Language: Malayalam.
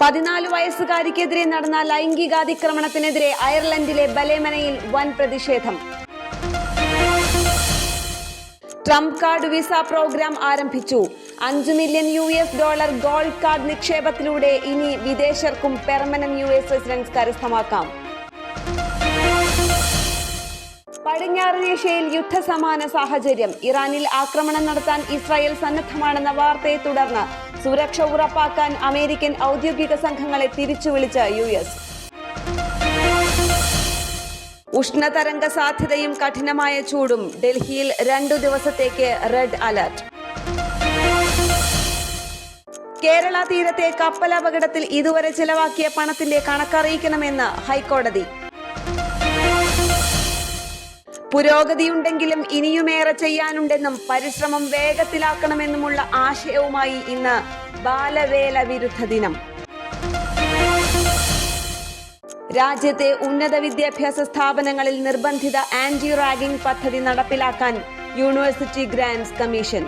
14 വയസ്സുകാരിക്കെതിരെ നടന്ന ലൈംഗികാതിക്രമണത്തിനെതിരെ അയർലൻഡിലെ ബലേമനയിൽ വൻ പ്രതിഷേധം. ട്രംപ് കാർഡ് വിസ പ്രോഗ്രാം ആരംഭിച്ചു. $5 മില്യൺ ഗോൾഡ് കാർഡ് നിക്ഷേപത്തിലൂടെ ഇനി വിദേശർക്കും പെർമനന്റ് US റെസിഡൻസ് കരസ്ഥമാക്കാം. പടിഞ്ഞാറൻ ഏഷ്യയിൽ യുദ്ധസമാന സാഹചര്യം. ഇറാനിൽ ആക്രമണം നടത്താൻ ഇസ്രായേൽ സന്നദ്ധമാണെന്ന വാർത്തയെ തുടർന്ന് സുരക്ഷ ഉറപ്പാക്കാൻ അമേരിക്കൻ ഔദ്യോഗിക സംഘങ്ങളെ തിരിച്ചു വിളിച്ച US. ഉഷ്ണതരംഗ സാധ്യതയും കഠിനമായ ചൂടും. ഡൽഹിയിൽ 2 ദിവസത്തേക്ക് റെഡ് അലർട്ട്. കേരള തീരത്തെ കപ്പലപകടത്തിൽ ഇതുവരെ ചെലവാക്കിയ പണത്തിന്റെ കണക്കറിയിക്കണമെന്ന് ഹൈക്കോടതി. പുരോഗതിയുണ്ടെങ്കിലും ഇനിയുമേറെ ചെയ്യാനുണ്ടെന്നും പരിശ്രമം വേഗത്തിലാക്കണമെന്നുമുള്ള ആശയവുമായി ഇന്ന് ബാലവേല വിരുദ്ധ ദിനം. രാജ്യത്തെ ഉന്നത വിദ്യാഭ്യാസ സ്ഥാപനങ്ങളിൽ നിർബന്ധിത ആന്റി റാഗിംഗ് പദ്ധതി നടപ്പിലാക്കാൻ യൂണിവേഴ്സിറ്റി ഗ്രാന്റ്സ് കമ്മീഷൻ.